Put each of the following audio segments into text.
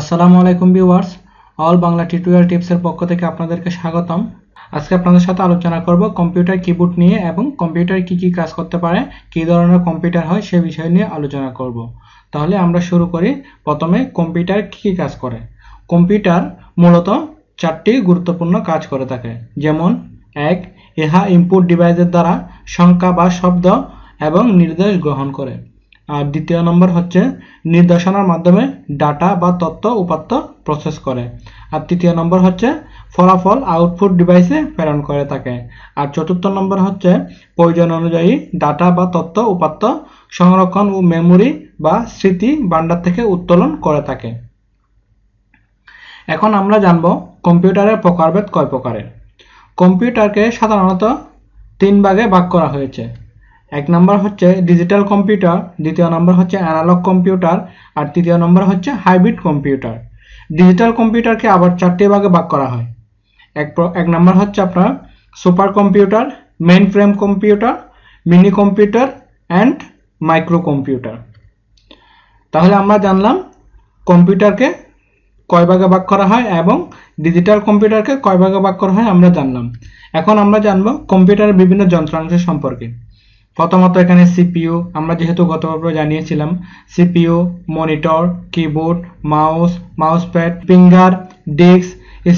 আসসালামু আলাইকুম viewers, all Bangla tutorial টিপসের পক্ষ থেকে আপনাদেরকে স্বাগতম। আজকে আপনাদের সাথে আলোচনা করব কম্পিউটার কিবোর্ড নিয়ে এবং কম্পিউটার কি কি কাজ করতে পারে, কী ধরনের কম্পিউটার হয় সে বিষয় নিয়ে আলোচনা করব। তাহলে আমরা শুরু করি। প্রথমে কম্পিউটার কি কি কাজ করে। কম্পিউটার মূলত চারটি গুরুত্বপূর্ণ কাজ করে থাকে, যেমন 1. ইহা ইনপুট ডিভাইসের দ্বারা সংখ্যা বা শব্দ এবং নির্দেশ গ্রহণ করে। আর দ্বিতীয় নম্বর হচ্ছে নির্দেশনার মাধ্যমে ডাটা বা তথ্য উপাত্ত প্রসেস করে। আর তৃতীয় নম্বর হচ্ছে ফলাফল আউটপুট ডিভাইসে প্রেরণ করে থাকে। আর চতুর্থ নম্বর হচ্ছে প্রয়োজন অনুযায়ী ডাটা বা তথ্য উপাত্ত সংরক্ষণ ও মেমোরি বা স্মৃতি ভান্ডার থেকে উত্তোলন করে থাকে। এখন আমরা জানব কম্পিউটারের প্রকারভেদ কয় প্রকারের। কম্পিউটারকে সাধারণত 3 ভাগে ভাগ করা হয়েছে। 1 নম্বর হচ্ছে ডিজিটাল কম্পিউটার, দ্বিতীয় নম্বর হচ্ছে অ্যানালগ কম্পিউটার, আর তৃতীয় নম্বর হচ্ছে হাইব্রিড কম্পিউটার। ডিজিটাল কম্পিউটারকে আবার 4টি ভাগে ভাগ করা হয়। এক নম্বর হচ্ছে আপনার super computer, main frame computer, mini computer and micro computer. তাহলে আমরা জানলাম কম্পিউটারকে কয় ভাগে ভাগ করা হয় এবং ডিজিটাল কম্পিউটারকে কয় ভাগে ভাগ করা হয় আমরা জানলাম। এখন আমরা জানবো কম্পিউটারের বিভিন্ন যন্ত্রাংশ সম্পর্কে। প্রথমত এখানে সিপিইউ, আমরা যেহেতু গতবার জানিয়েছিলাম, CPU, monitor, keyboard, mousepad, finger, disk,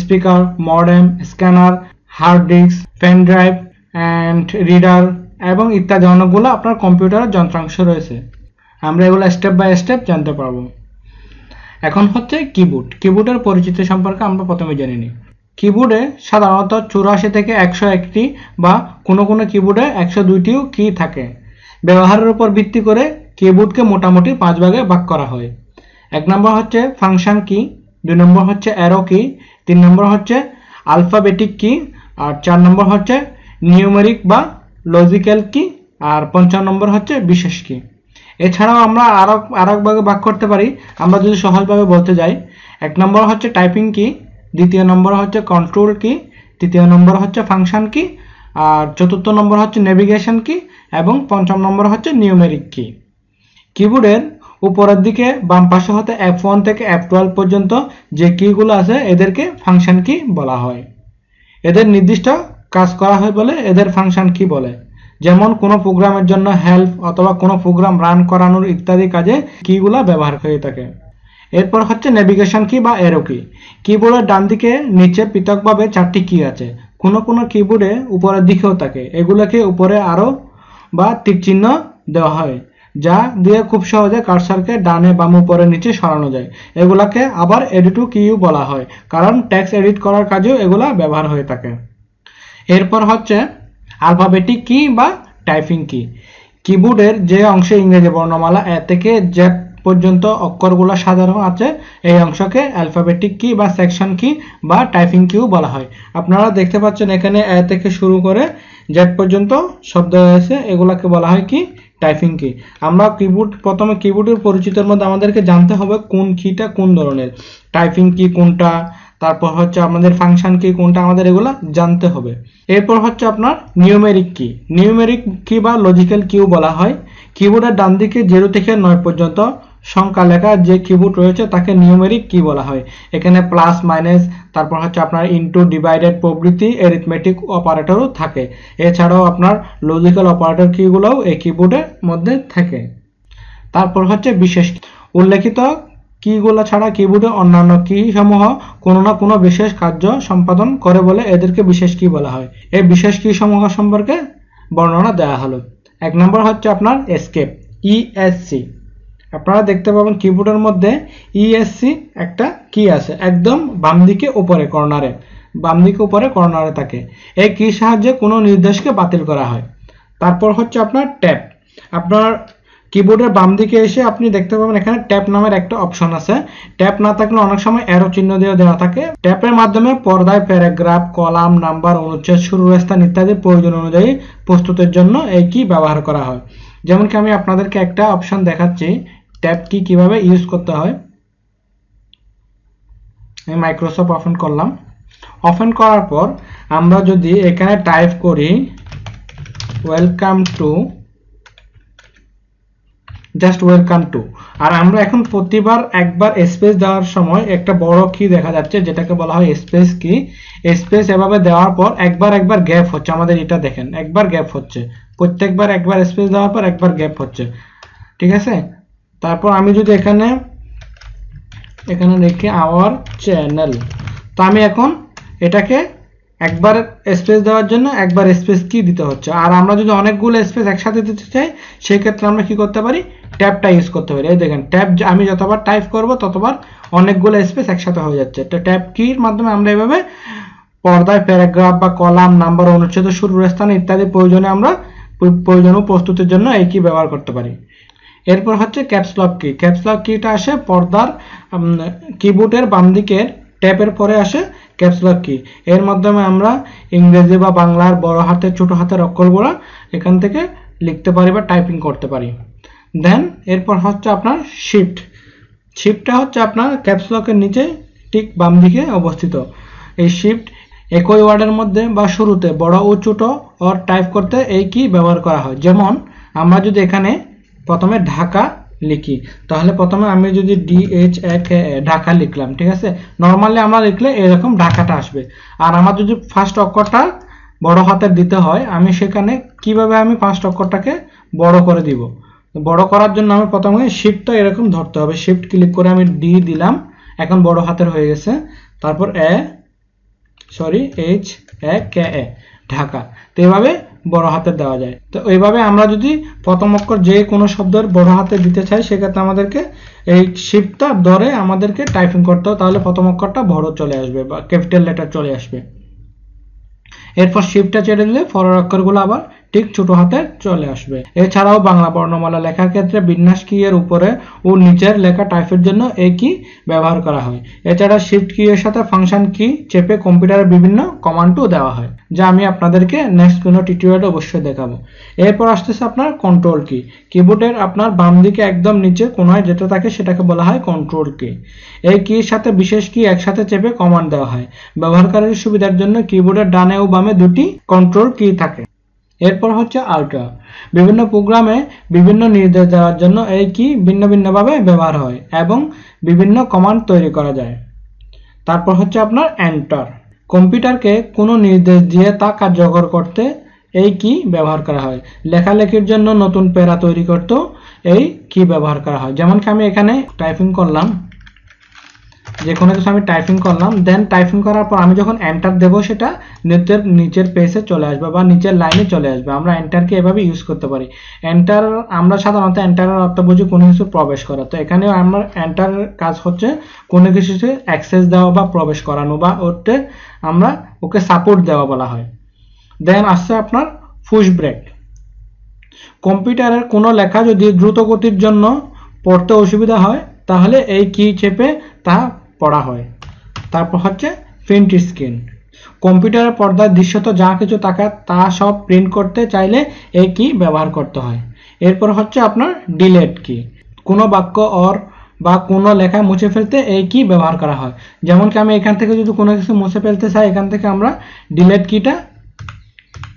speaker, modem, scanner, hard disk, pen drive and reader এবং ইত্যাদি অনেকগুলো আপনার কম্পিউটারের যন্ত্রাংশ রয়েছে। আমরা এগুলো স্টেপ বাই স্টেপ জানতে পারবো। এখন হচ্ছে কিবোর্ড। কিবোর্ডের পরিচিতি সম্পর্কে আমরা প্রথমে জেনে নিই। কিবোর্ডে সাধারণত 84 থেকে 101টি বা কোনো কিবোর্ডে 102টিও কি থাকে। ব্যবহারের উপর ভিত্তি করে কিবোর্ডকে মোটামুটি 5 ভাগে ভাগ করা হয়। 1 নম্বর হচ্ছে ফাংশন কি, 2 নম্বর হচ্ছে অ্যারো কি, 3 নম্বর হচ্ছে আলফাবেটিক কি, আর 4 নম্বর হচ্ছে নিউমেরিক বা লজিক্যাল কি, আর 5 নম্বর হচ্ছে বিশেষ কি। এছাড়াও আমরা আরো ভাগে ভাগ করতে পারি। আমরা যদি সহজভাবে বলতে যাই, 1 নম্বর হচ্ছে টাইপিং কি, দ্বিতীয় নম্বর হচ্ছে কন্ট্রোল কি, তৃতীয় নম্বর হচ্ছে ফাংশন কি, আর চতুর্থ নম্বর হচ্ছে নেভিগেশন কি এবং 5ম নম্বর হচ্ছে নিউমেরিক কি। কিবোর্ডের উপরের দিকে বাম পাশে হতে F1 থেকে F12 পর্যন্ত যে কিগুলো আছে এদেরকে ফাংশন কি বলা হয়। এদের নির্দিষ্ট কাজ করা হয় বলে এদের ফাংশন কি বলে। যেমন কোনো প্রোগ্রামের জন্য হেল্প অথবা কোনো প্রোগ্রাম রান করানোর ইত্যাদি কাজে কিগুলো ব্যবহার হয়ে থাকে। এরপর হচ্ছে নেভিগেশন কি বা অ্যারো কি। কিবোর্ডের ডান দিকে নিচে পৃথকভাবে 4টি কি আছে। কোনো কিবোর্ডে উপরের দিকেও থাকে। এগুলোকে উপরে আরো বা তীর চিহ্ন দেওয়া হয়, যা দিয়ে খুব সহজে কার্সারকে ডানে বাম উপরে নিচে সরানো যায়। এগুলাকে আবার এডিটু কিও বলা হয়, কারণ টেক্সট এডিট করার কাজেও এগুলা ব্যবহার হয়ে থাকে। এরপর হচ্ছে আলফাবেটিক কি বা টাইপিং কি। কিবোর্ডের যে অংশে ইংরেজি বর্ণমালা এ থেকে জেড পর্যন্ত অক্ষরগুলো সাজানো আছে এই অংশকে অ্যালফাবেটিক কি বা সেকশন কি বা টাইপিং কিও বলা হয়। আপনারা দেখতে পাচ্ছেন এখানে এ থেকে শুরু করে জেড পর্যন্ত শব্দ রয়েছে, এগুলাকে বলা হয় কি টাইপিং কি। আমরা প্রথমে কিবোর্ডের পরিচিতির মধ্যে আমাদেরকে জানতে হবে কোন কিটা কোন ধরনের, টাইপিং কি কোনটা, তারপর হচ্ছে আমাদের ফাংশন কি কোনটা, আমাদের এগুলা জানতে হবে। এরপর হচ্ছে আপনার নিউমেরিক কি। নিউমেরিক কি বা লজিক্যাল কিও বলা হয়। কিবোর্ডের ডান দিকে 0 থেকে 9 পর্যন্ত সংখ্যা লেখা যে কিবোর্ড রয়েছে তাকে নিউমেরিক কি বলা হয়। এখানে প্লাস মাইনাস, তারপর হচ্ছে আপনার ইনটু, ডিভাইডেড প্রভৃতি অ্যারিথমেটিক অপারেটরও থাকে। এছাড়াও আপনার লজিক্যাল অপারেটর কিগুলোও এই কিবোর্ডের মধ্যে থাকে। তারপর হচ্ছে বিশেষ কি। উল্লেখিত কিগুলো ছাড়া কিবোর্ডে অন্যান্য কি সমূহ কোনো না কোনো বিশেষ কার্য সম্পাদন করে বলে এদেরকে বিশেষ কি বলা হয়। এই বিশেষ কি সমূহ সম্পর্কে বর্ণনা দেওয়া হলো। 1 নম্বর হচ্ছে আপনার এসকেপ, ইএসসি। আপনারা দেখতে পাবেন কিবোর্ডের মধ্যে ইএসসি একটা কি আছে, একদম বাম দিকে উপরে কর্নারে থাকে। এই কি সাহায্যে কোনো নির্দেশকে বাতিল করা হয়। তারপর হচ্ছে আপনার ট্যাব। আপনার কিবোর্ডের বাম দিকে এসে আপনি দেখতে পাবেন এখানে ট্যাব নামের একটা অপশন আছে। ট্যাব না থাকলে অনেক সময় অ্যারো চিহ্ন দিয়ে দেওয়া থাকে। ট্যাবের মাধ্যমে পর্দায় প্যারাগ্রাফ, কলাম, নাম্বার, অনুচ্ছেদ, শুরুর স্থান ইত্যাদি প্রয়োজন অনুযায়ী প্রস্তুতের জন্য এই কি ব্যবহার করা হয়। যেমন কি আমি আপনাদেরকে একটা অপশন দেখাচ্ছি ট্যাব কি কিভাবে ইউজ করতে হয়। আমি মাইক্রোসফট ওপেন করলাম। ওপেন করার পর আমরা যদি এখানে টাইপ করি welcome to just welcome to. আর আমরা এখন প্রতিবার একবার স্পেস দেওয়ার সময় একটা বড় কি দেখা যাচ্ছে যেটাকে বলা হয় স্পেস কি। স্পেস এভাবে দেওয়ার পর একবার গ্যাপ হচ্ছে, আমাদের এটা দেখেন একবার গ্যাপ হচ্ছে, প্রত্যেকবার একবার স্পেস দেওয়ার পর একবার গ্যাপ হচ্ছে, ঠিক আছে। তারপর আমি যদি এখানে লিখি আওয়ার চ্যানেল, তো আমি এখন এটাকে একবার স্পেস দেওয়ার জন্য একবার স্পেস কি দিতে হচ্ছে। আর আমরা যদি অনেকগুলো স্পেস একসাথে দিতে চাই সেই ক্ষেত্রে আমরা কি করতে পারি, ট্যাবটা ইউজ করতে পারি। এই দেখেন ট্যাব আমি যতবার টাইপ করব ততবার অনেকগুলো স্পেস একসাথে হয়ে যাচ্ছে। তো ট্যাব কির মাধ্যমে আমরা এভাবে পর্দায় প্যারাগ্রাফ বা কলাম, নাম্বার, অনুচ্ছেদ, শুরুর স্থান ইত্যাদি প্রয়োজনীয় প্রস্তুতির জন্য এই কি ব্যবহার করতে পারি। এরপর হচ্ছে ক্যাপস লক কি। ক্যাপস লক কিটা আসে পর্দার কিবোর্ডের বাম দিকের ট্যাবের পরে আসে ক্যাপস লক কি। এর মাধ্যমে আমরা ইংরেজি বা বাংলার বড় হাতের ছোট হাতের অক্ষরগুলো এখান থেকে লিখতে পারি বা টাইপিং করতে পারি। দেন এরপর হচ্ছে আপনার শিফট। শিফটটা হচ্ছে আপনার ক্যাপস লকের নিচে ঠিক বাম দিকে অবস্থিত। এই শিফট একই ওয়ার্ডের মধ্যে বা শুরুতে বড় ও ছোট অর টাইপ করতে এই কি ব্যবহার করা হয়। যেমন আমরা যদি এখানে প্রথমে ঢাকা লিখি তাহলে প্রথমে আমি যদি ঢাকা লিখলাম, ঠিক আছে। নরমালি আমরা লিখলে এরকম ঢাকাটা আসবে। আর আমার যদি ফার্স্ট অক্ষরটা বড় হাতের দিতে হয় আমি সেখানে কিভাবে আমি ফার্স্ট অক্ষরটাকে বড় করে দিব। বড় করার জন্য আমি প্রথমে শিফটটা এরকম ধরতে হবে, শিফট ক্লিক করে আমি ডি দিলাম, এখন বড় হাতের হয়ে গেছে। তারপর ঢাকা। তো এইভাবে বড় হাতের দেওয়া যায়। তো এইভাবে আমরা যদি প্রথম অক্ষর যে কোনো শব্দের বড় হাতে দিতে চাই সেক্ষেত্রে আমাদেরকে এই শিফটটা ধরে আমাদেরকে টাইপিং করতে হবে, তাহলে প্রথম অক্ষরটা বড় চলে আসবে বা ক্যাপিটাল লেটার চলে আসবে। এরপর শিফটটা ছেড়ে দিলে পরের অক্ষরগুলো আবার ঠিক ছোট হাতের চলে আসবে। এছাড়াও বাংলা বর্ণমালা লেখার ক্ষেত্রে বিন্যাস কি এর উপরে ও নিচের লেখা টাইপের জন্য এই কি ব্যবহার করা হয়। এছাড়া শিফট কি এর সাথে ফাংশন কি চেপে কম্পিউটারের বিভিন্ন কমান্ডও দেওয়া হয়, যা আমি আপনাদেরকে নেক্সট কোনো টিউটোরিয়ালে অবশ্যই দেখাবো। এরপর আসতেছে আপনার কন্ট্রোল কি। কিবোর্ডের আপনার বাম দিকে একদম নিচে কোনায় যেটা থাকে সেটাকে বলা হয় কন্ট্রোল কি। এই কির সাথে বিশেষ কি একসাথে চেপে কমান্ড দেওয়া হয়। ব্যবহারকারীর সুবিধার জন্য কিবোর্ডের ডানে ও বামে দুটি কন্ট্রোল কি থাকে। এরপর হচ্ছে আল্ট্রা। বিভিন্ন প্রোগ্রামে বিভিন্ন নির্দেশ দেওয়ার জন্য এই কি ভিন্ন ভিন্নভাবে ব্যবহার হয় এবং বিভিন্ন কমান্ড তৈরি করা যায়। তারপর হচ্ছে আপনার এন্টার। কম্পিউটারকে কোনো নির্দেশ দিয়ে তা কার্যকর করতে এই কি ব্যবহার করা হয়। লেখালেখির জন্য নতুন প্যারা তৈরি করতেও এই কি ব্যবহার করা হয়। যেমন কি আমি এখানে টাইপিং করলাম, যে কোনো কিছু আমি টাইপিং করলাম, দেন টাইপিং করার পর আমি যখন এন্টার দেবো সেটা নিচের পেজে চলে আসবে বা নিচের লাইনে চলে আসবে। আমরা এন্টারকে এভাবে ইউজ করতে পারি। এন্টার আমরা সাধারণত এন্টারের অর্থ বুঝি কোনো কিছু প্রবেশ করা। তো এখানেও আমার এন্টার কাজ হচ্ছে কোনো কিছুতে অ্যাক্সেস দেওয়া বা প্রবেশ করানো বা ওকে সাপোর্ট দেওয়া বলা হয়। দেন আসছে আপনার পুশ ব্রেক। কম্পিউটারের কোনো লেখা যদি দ্রুত গতির জন্য পড়তে অসুবিধা হয় তাহলে এই কি চেপে তা পড়া হয়। তারপর হচ্ছে প্রিন্ট স্ক্রিন। কম্পিউটারের পর্দায় দৃশ্যত যা কিছু থাকে তা সব প্রিন্ট করতে চাইলে এই কি ব্যবহার করতে হয়। এরপর হচ্ছে আপনার ডিলেট কি। কোনো বাক্য বা কোনো লেখা মুছে ফেলতে এই কি ব্যবহার করা হয়। যেমন কি আমি এখান থেকে যদি কোনো কিছু মুছে ফেলতে চাই এখান থেকে আমরা ডিলেট কিটা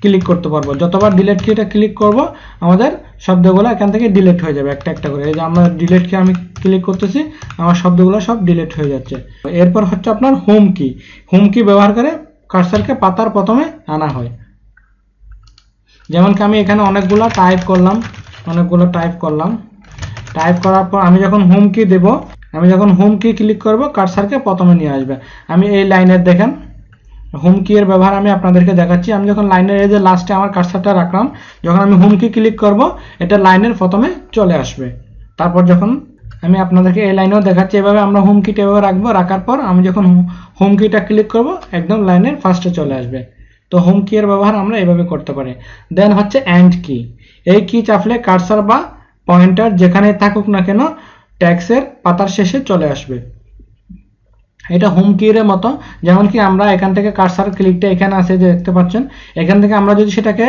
ক্লিক করতে পারবো। যতবার ডিলেট কিটা ক্লিক করব আমাদের শব্দগুলো এখান থেকে ডিলিট হয়ে যাবে একটা একটা করে। এই যে আমরা ডিলিট কি আমি ক্লিক করতেছি আমার শব্দগুলো সব ডিলিট হয়ে যাচ্ছে। এরপর হচ্ছে আপনার হোম কি। হোম কি ব্যবহার করে কার্সারকে পাতার প্রথমে আনা হয়। যেমন কি আমি এখানে অনেকগুলো টাইপ করলাম, টাইপ করার পর আমি যখন হোম কি দেব, আমি যখন হোম কি ক্লিক করব কার্সারকে প্রথমে নিয়ে আসবে। আমি এই লাইনের দেখেন হোম কি এর ব্যবহার আমি আপনাদেরকে দেখাচ্ছি। আমি যখন লাইনের এই যে লাস্টে আমার কার্সারটা রাখলাম, যখন আমি হোম কি ক্লিক করব এটা লাইনের প্রথমে চলে আসবে। তারপর যখন আমি আপনাদেরকে এই লাইনেও দেখাচ্ছি এভাবে আমরা হোম কিটা এভাবে রাখবো, রাখার পর আমি যখন হোম কিটা ক্লিক করব একদম লাইনের ফার্স্টে চলে আসবে। তো হোম কি এর ব্যবহার আমরা এভাবে করতে পারি। দেন হচ্ছে এন্ড কি। এই কি চাপলে কার্সার বা পয়েন্টার যেখানে থাকুক না কেন টেক্সটের পাতার শেষে চলে আসবে। এটা হোম কি এর মতো। যেমন কি আমরা এখান থেকে কার্সার ক্লিকটা এখানে আছে যে দেখতে পাচ্ছেন, এখান থেকে আমরা যদি সেটাকে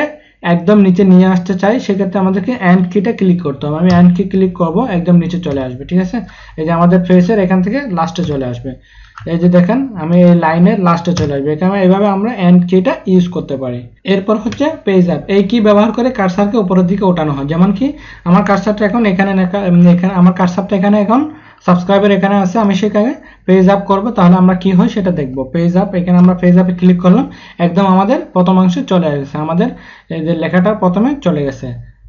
একদম নিচে নিয়ে আসতে চাই সেক্ষেত্রে আমাদেরকে এন্ড কিটা ক্লিক করতে হবে। আমি এন্ড কি ক্লিক করব একদম নিচে চলে আসবে, ঠিক আছে। এই যে আমাদের ফেসের এখান থেকে লাস্টে চলে আসবে। এই যে দেখেন আমি এই লাইনের লাস্টে চলে আসবে, এখানে এইভাবে আমরা এন্ড কিটা ইউজ করতে পারি। এরপর হচ্ছে পেজ আপ, এই কি ব্যবহার করে কার্সারকে উপরের দিকে ওঠানো হয়। যেমন কি আমার কার্সারটা এখন এখানে আমার কার্সারটা এখানে এখন সাবস্ক্রাইবার এখানে আছে, আমি সেখানে পেজ আপ করব, তাহলে আমরা কি হয় সেটা দেখব। পেজ আপ, এখানে আমরা পেজ আপে ক্লিক করলাম, একদম আমাদের প্রথম অংশে চলে গেছে, আমাদের এই যে লেখাটা প্রথমে চলে গেছে।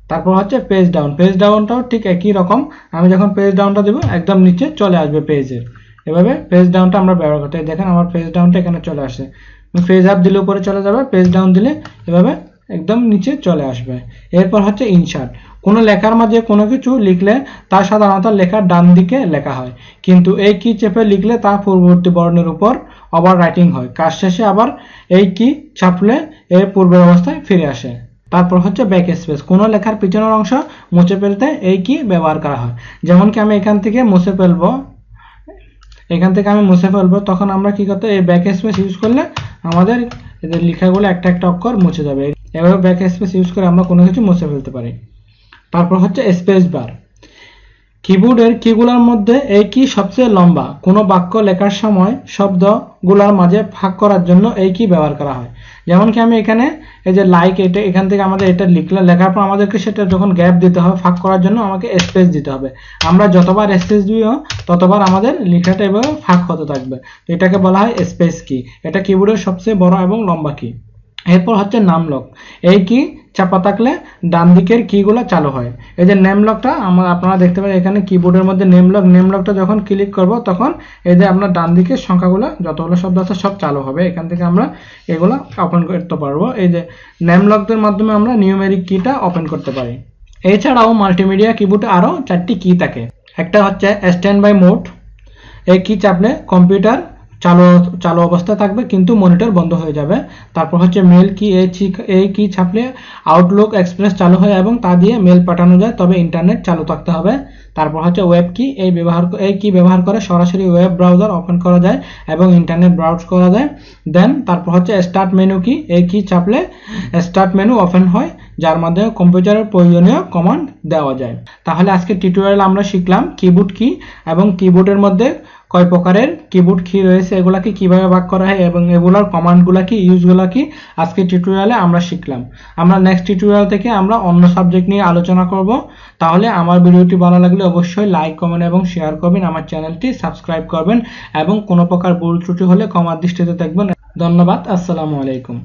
তারপর হচ্ছে পেজ ডাউন, পেজ ডাউনটাও ঠিক একই রকম, আমি যখন পেজ ডাউনটা দেবো একদম নিচে চলে আসবে পেজের। এভাবে পেজ ডাউনটা আমরা ব্যবহার করতে, দেখেন আমার পেজ ডাউনটা এখানে চলে আসে। পেজ আপ দিলে উপরে চলে যাবে, পেজ ডাউন দিলে এভাবে একদম নিচে চলে আসবে। এরপর হচ্ছে ইনসার্ট, কোনো লেখার মাঝে কোনো কিছু লিখলে তা সাধারণত লেখার ডান দিকে লেখা হয়, কিন্তু এই কি চেপে লিখলে তা পূর্ববর্তী বর্ণের উপর ওভার রাইটিং হয়। কাজ শেষে আবার এই কি চাপলে এর পূর্বের অবস্থায় ফিরে আসে। তারপর হচ্ছে ব্যাক স্পেস, কোনো লেখার পিছনের অংশ মুছে ফেলতে এই কি ব্যবহার করা হয়। যেমন কি আমি এখান থেকে মুছে ফেলবো, তখন আমরা কি করতে, এই ব্যাক স্পেস ইউজ করলে আমাদের এদের লেখাগুলো একটা একটা অক্ষর মুছে যাবে। এভাবে ব্যাক স্পেস ইউজ করে আমরা কোনো কিছু মুছে ফেলতে পারি। তারপর হচ্ছে স্পেস বার, কিবোর্ডের কিগুলোর মধ্যে এই কি সবচেয়ে লম্বা, কোনো বাক্য লেখার সময় শব্দগুলোর মাঝে ফাঁক করার জন্য এই কি ব্যবহার করা হয়। যেমন কি আমি এখানে এই যে লাইক, এটা এখান থেকে আমাদের এটা লেখার পর আমাদেরকে সেটা যখন গ্যাপ দিতে হবে ফাঁক করার জন্য আমাকে স্পেস দিতে হবে। আমরা যতবার স্পেস দিব ততবার আমাদের লেখাটা এভাবে ফাঁক হতে থাকবে, এটাকে বলা হয় স্পেস কি। এটা কিবোর্ডের সবচেয়ে বড় এবং লম্বা কি। এরপর হচ্ছে নাম লক, এই কি চাপা থাকলে ডান দিকের কিগুলো চালু হয়। এই যে নেম লকটা আপনারা দেখতে পারেন এখানে কিবোর্ডের মধ্যে নেম লকটা যখন ক্লিক করব তখন এই যে আপনার ডান দিকের সংখ্যাগুলো যতগুলো শব্দ আছে সব চালু হবে, এখান থেকে আমরা এগুলো ওপেন করতে পারবো। এই যে নেম লকদের মাধ্যমে আমরা নিউমেরিক কিটা ওপেন করতে পারি। এছাড়াও মাল্টিমিডিয়া কিবোর্ডে আরও 4টি কি থাকে। একটা হচ্ছে স্ট্যান্ড বাই মোড, এই কি চাপলে কম্পিউটার চালু অবস্থায় থাকবে কিন্তু মনিটর বন্ধ হয়ে যাবে। তারপর হচ্ছে মেল কি, এই কি ছাপলে আউটলুক এক্সপ্রেস চালু হয় এবং তা দিয়ে মেল পাঠানো যায়, তবে ইন্টারনেট চালু থাকতে হবে। তারপর হচ্ছে ওয়েব কি, এই কি ব্যবহার করে সরাসরি ওয়েব ব্রাউজার ওপেন করা যায় এবং ইন্টারনেট ব্রাউজ করা যায়। দেন তারপর হচ্ছে স্টার্ট মেনু কি, এই কি চাপলে স্টার্ট মেনু ওপেন হয় যার মাধ্যমে কম্পিউটারের প্রয়োজনীয় কমান্ড দেওয়া যায়। তাহলে আজকে টিউটোরিয়াল আমরা শিখলাম কিবোর্ড কি এবং কিবোর্ডের মধ্যে কয় প্রকারের কিবোর্ড কি রয়েছে, এগুলাকে কিভাবে ভাগ করা হয় এবং এগুলার কমান্ডগুলা কি, ইউজগুলা কি, আজকে টিউটোরিয়ালে আমরা শিখলাম। আমরা নেক্সট টিউটোরিয়াল থেকে আমরা অন্য সাবজেক্ট নিয়ে আলোচনা করব। তাহলে আমার ভিডিওটি ভালো লাগলে অবশ্যই লাইক, কমেন্ট এবং শেয়ার করবেন, আমার চ্যানেলটি সাবস্ক্রাইব করবেন এবং কোনো প্রকার ভুল ত্রুটি হলে ক্ষমার দৃষ্টিতে দেখবেন। ধন্যবাদ, আসসালামু আলাইকুম।